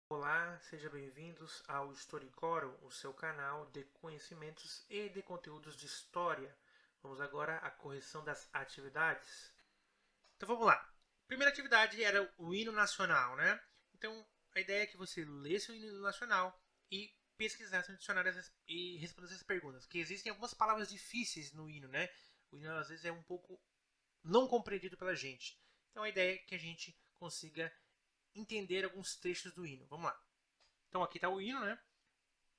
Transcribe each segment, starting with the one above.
Olá, sejam bem-vindos ao Storycoro, o seu canal de conhecimentos e de conteúdos de história. Vamos agora à correção das atividades. Então vamos lá. Primeira atividade era o hino nacional, né? Então a ideia é que você lesse o hino nacional e pesquisasse no dicionário e respondesse essas perguntas. Porque existem algumas palavras difíceis no hino, né? O hino às vezes é um pouco não compreendido pela gente. Então a ideia é que a gente consiga entender alguns trechos do hino. Vamos lá. Então aqui está o hino, né?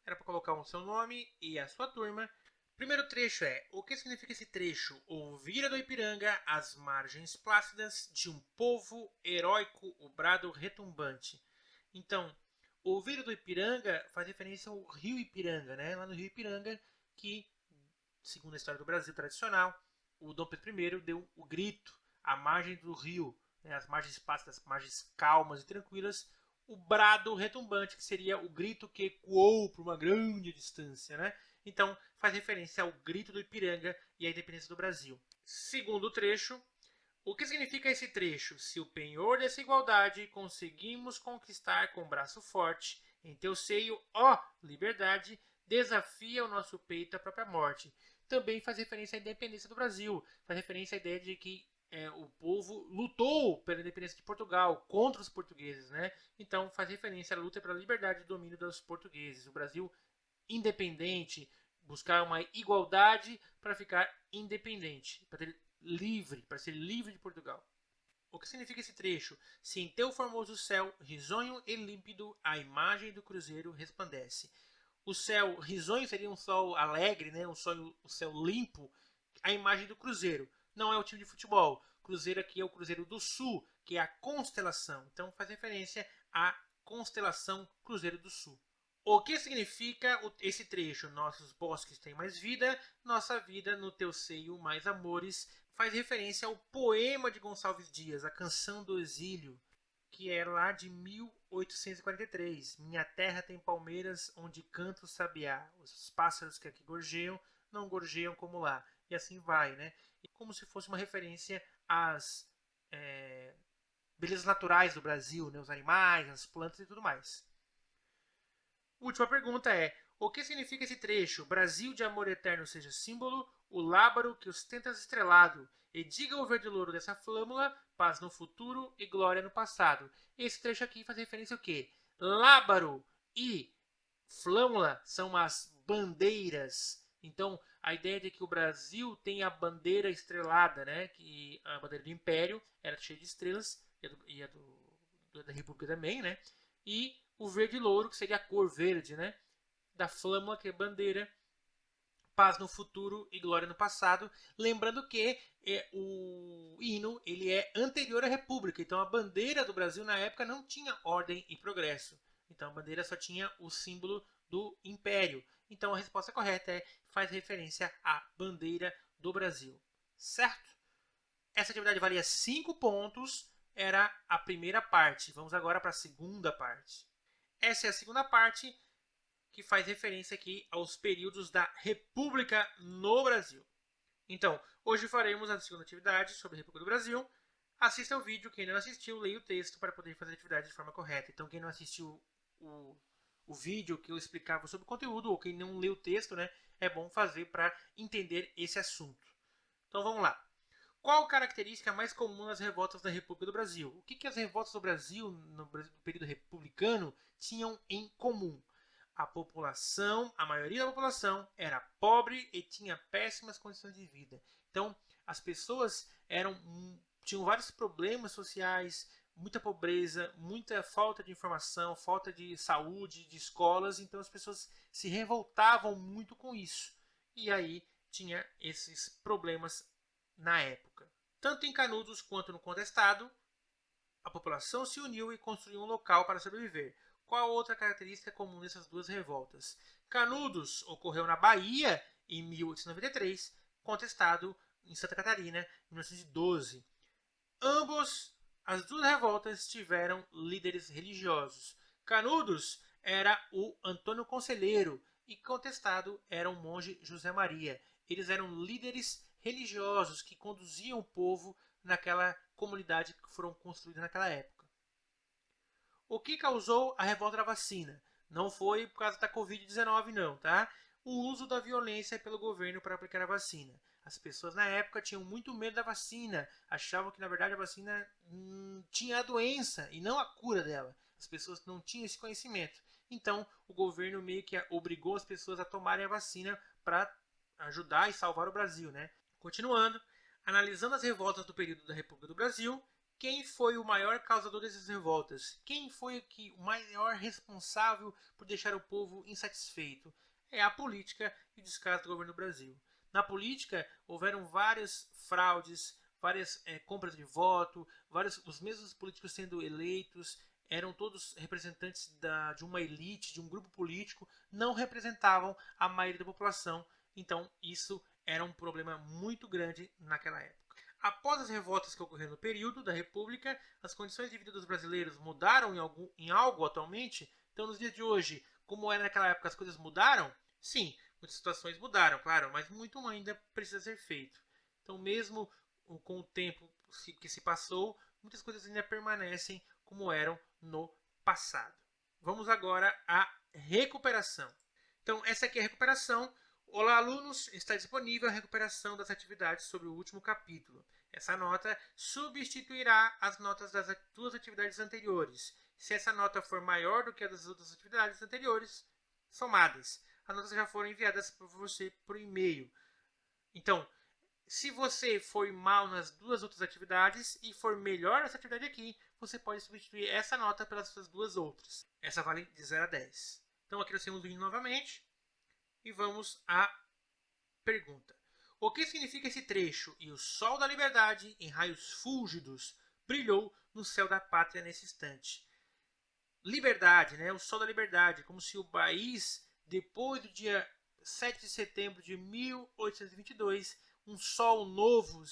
Era para colocar o seu nome e a sua turma. Primeiro trecho é: o que significa esse trecho? Ouvira do Ipiranga as margens plácidas de um povo heróico, o brado retumbante. Então, ouvira do Ipiranga faz referência ao rio Ipiranga, né? Lá no rio Ipiranga, que, segundo a história do Brasil tradicional, o Dom Pedro I deu o grito à margem do rio, né? As margens plácidas, as margens calmas e tranquilas, o brado retumbante, que seria o grito que ecoou por uma grande distância, né? Então, faz referência ao grito do Ipiranga e à independência do Brasil. Segundo trecho, o que significa esse trecho? Se o penhor dessa igualdade conseguimos conquistar com braço forte, em teu seio, ó liberdade, desafia o nosso peito à própria morte. Também faz referência à independência do Brasil, faz referência à ideia de que o povo lutou pela independência de Portugal contra os portugueses, né? Então faz referência à luta pela liberdade e domínio dos portugueses. O Brasil independente, buscar uma igualdade para ficar independente, para ter livre, para ser livre de Portugal. O que significa esse trecho? Se em teu formoso céu, risonho e límpido, a imagem do cruzeiro resplandece. O céu risonho seria um sol alegre, né? Um céu limpo. A imagem do cruzeiro. Não é o time de futebol. Cruzeiro aqui é o Cruzeiro do Sul, que é a constelação. Então faz referência à constelação Cruzeiro do Sul. O que significa esse trecho? Nossos bosques têm mais vida, nossa vida no teu seio mais amores. Faz referência ao poema de Gonçalves Dias, a Canção do Exílio, que é lá de 1843. Minha terra tem palmeiras onde canta o sabiá. Os pássaros que aqui gorjeiam não gorjeiam como lá. E assim vai, né? E como se fosse uma referência às belezas naturais do Brasil, né? Os animais, as plantas e tudo mais. Última pergunta é: o que significa esse trecho? Brasil de amor eterno seja símbolo, o lábaro que ostentas estrelado, e diga o verde louro dessa flâmula, paz no futuro e glória no passado. Esse trecho aqui faz referência ao quê? Lábaro e flâmula são as bandeiras. Então, a ideia de que o Brasil tem a bandeira estrelada, né? Que a bandeira do Império era cheia de estrelas, e a da República também, né? E o verde louro, que seria a cor verde, né? Da flâmula, que é bandeira, paz no futuro e glória no passado. Lembrando que o hino ele é anterior à República, então a bandeira do Brasil na época não tinha ordem e progresso. Então a bandeira só tinha o símbolo do Império. Então a resposta correta faz referência à bandeira do Brasil. Certo? Essa atividade valia 5 pontos, era a primeira parte. Vamos agora para a segunda parte. Essa é a segunda parte que faz referência aqui aos períodos da República no Brasil. Então, hoje faremos a segunda atividade sobre a República do Brasil. Assista o vídeo, quem não assistiu, leia o texto para poder fazer a atividade de forma correta. Então, quem não assistiu o vídeo que eu explicava sobre o conteúdo, ou quem não leu o texto, né, é bom fazer para entender esse assunto. Então, vamos lá. Qual a característica mais comum nas revoltas da República do Brasil? O que as revoltas do Brasil, no período republicano, tinham em comum? A população, a maioria da população era pobre e tinha péssimas condições de vida. Então, as pessoas tinham vários problemas sociais, muita pobreza, muita falta de informação, falta de saúde, de escolas. Então, as pessoas se revoltavam muito com isso. E aí tinha esses problemas na época. Tanto em Canudos quanto no Contestado, a população se uniu e construiu um local para sobreviver. Qual outra característica comum dessas duas revoltas? Canudos ocorreu na Bahia em 1893, Contestado em Santa Catarina em 1912. As duas revoltas tiveram líderes religiosos. Canudos era o Antônio Conselheiro e Contestado era o monge José Maria. Eles eram líderes religiosos que conduziam o povo naquela comunidade que foram construídas naquela época. O que causou a revolta da vacina? Não foi por causa da Covid-19 não, tá? O uso da violência pelo governo para aplicar a vacina. As pessoas na época tinham muito medo da vacina, achavam que na verdade a vacina tinha a doença e não a cura dela. As pessoas não tinham esse conhecimento. Então o governo meio que obrigou as pessoas a tomarem a vacina para ajudar e salvar o Brasil, né? Continuando, analisando as revoltas do período da República do Brasil, quem foi o maior causador dessas revoltas? Quem foi o maior responsável por deixar o povo insatisfeito? É a política e o descaso do governo do Brasil. Na política, houveram várias fraudes, várias compras de voto, os mesmos políticos sendo eleitos, eram todos representantes de uma elite, de um grupo político, não representavam a maioria da população. Então, isso era um problema muito grande naquela época. Após as revoltas que ocorreram no período da República, as condições de vida dos brasileiros mudaram em algo atualmente? Então, nos dias de hoje, como era naquela época, as coisas mudaram? Sim, muitas situações mudaram, claro, mas muito ainda precisa ser feito. Então, mesmo com o tempo que se passou, muitas coisas ainda permanecem como eram no passado. Vamos agora à recuperação. Então, essa aqui é a recuperação. Olá, alunos! Está disponível a recuperação das atividades sobre o último capítulo. Essa nota substituirá as notas das duas atividades anteriores. Se essa nota for maior do que a das outras atividades anteriores, somadas. As notas já foram enviadas por você por e-mail. Então, se você for mal nas duas outras atividades e for melhor nessa atividade aqui, você pode substituir essa nota pelas suas duas outras. Essa vale de 0 a 10. Então, aqui nós temos o hino novamente. E vamos à pergunta. O que significa esse trecho? E o sol da liberdade, em raios fúlgidos, brilhou no céu da pátria nesse instante. Liberdade, né? O sol da liberdade, como se o país, depois do dia 7 de setembro de 1822, um sol novo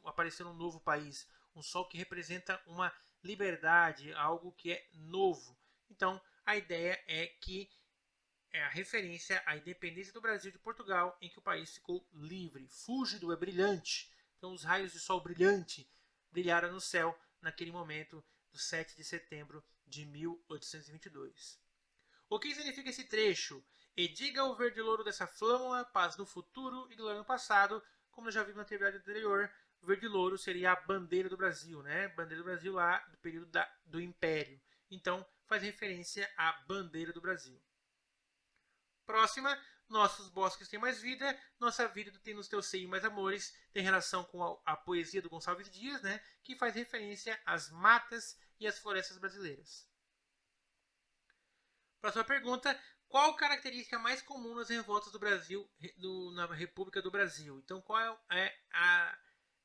apareceu num novo país. Um sol que representa uma liberdade, algo que é novo. Então, a ideia é que é a referência à independência do Brasil de Portugal, em que o país ficou livre. Fúlgido é brilhante. Então, os raios de sol brilhante brilharam no céu naquele momento do 7 de setembro de 1822. O que significa esse trecho? E diga o verde louro dessa flâmula, paz no futuro e glória no passado. Como eu já vi na atividade anterior, o verde louro seria a bandeira do Brasil, né? Bandeira do Brasil lá do período do Império. Então, faz referência à bandeira do Brasil. Próxima, nossos bosques têm mais vida, nossa vida tem nos teus seios mais amores, tem relação com a poesia do Gonçalves Dias, né, que faz referência às matas e às florestas brasileiras. Próxima pergunta, qual característica mais comum nas revoltas do Brasil, na República do Brasil? Então, qual é a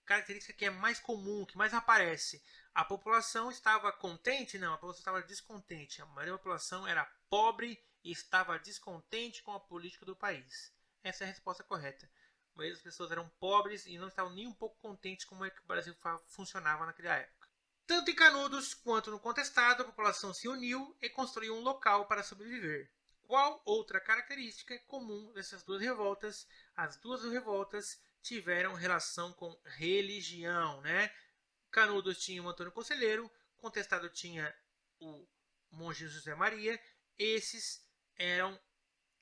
característica que é mais comum, que mais aparece? A população estava contente? Não, a população estava descontente. A maioria da população era pobre e estava descontente com a política do país. Essa é a resposta correta. A maioria das pessoas eram pobres e não estavam nem um pouco contentes com como é que o Brasil funcionava naquela época. Tanto em Canudos quanto no Contestado, a população se uniu e construiu um local para sobreviver. Qual outra característica comum dessas duas revoltas? As duas revoltas tiveram relação com religião, né? Canudos tinha o Antônio Conselheiro, Contestado tinha o monge José Maria. Esses eram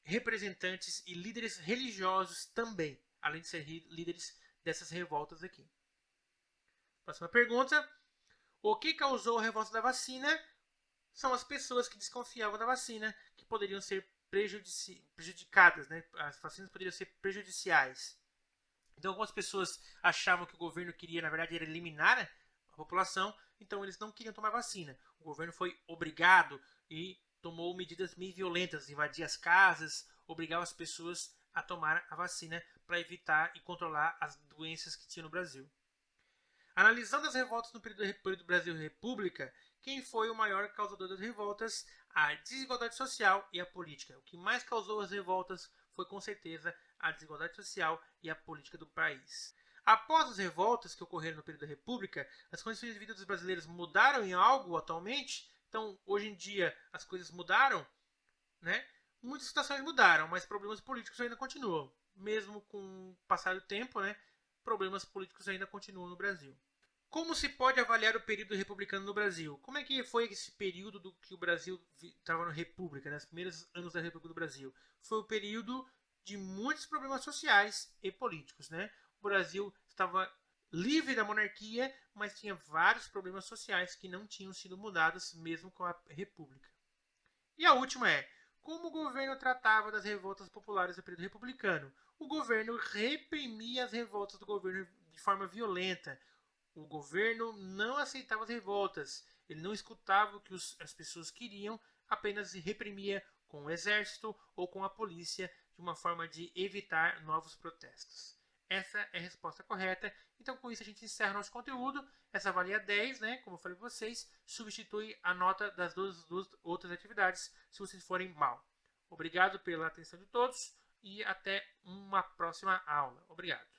representantes e líderes religiosos também, além de ser líderes dessas revoltas aqui. Próxima pergunta. O que causou a revolta da vacina? São as pessoas que desconfiavam da vacina, que poderiam ser prejudicadas, né? As vacinas poderiam ser prejudiciais. Então, algumas pessoas achavam que o governo queria, na verdade, era eliminar a população, então eles não queriam tomar vacina. O governo foi obrigado e tomou medidas meio violentas, invadir as casas, obrigava as pessoas a tomar a vacina para evitar e controlar as doenças que tinha no Brasil. Analisando as revoltas no período do Brasil República, quem foi o maior causador das revoltas? A desigualdade social e a política. O que mais causou as revoltas foi, com certeza, a desigualdade social e a política do país. Após as revoltas que ocorreram no período da República, as condições de vida dos brasileiros mudaram em algo atualmente? Então, hoje em dia, as coisas mudaram, né? Muitas situações mudaram, mas problemas políticos ainda continuam. Mesmo com o passar do tempo, né? Problemas políticos ainda continuam no Brasil. Como se pode avaliar o período republicano no Brasil? Como é que foi esse período do que o Brasil estava na República, nos primeiros anos da República do Brasil? Foi o período de muitos problemas sociais e políticos, né? O Brasil estava livre da monarquia, mas tinha vários problemas sociais que não tinham sido mudados mesmo com a República. E a última é: como o governo tratava das revoltas populares do período republicano? O governo reprimia as revoltas do governo de forma violenta. O governo não aceitava as revoltas, ele não escutava o que as pessoas queriam, apenas reprimia com o exército ou com a polícia de uma forma de evitar novos protestos. Essa é a resposta correta. Então, com isso, a gente encerra nosso conteúdo. Essa valia 10, né? Como eu falei para vocês, substitui a nota das duas outras atividades se vocês forem mal. Obrigado pela atenção de todos e até uma próxima aula. Obrigado.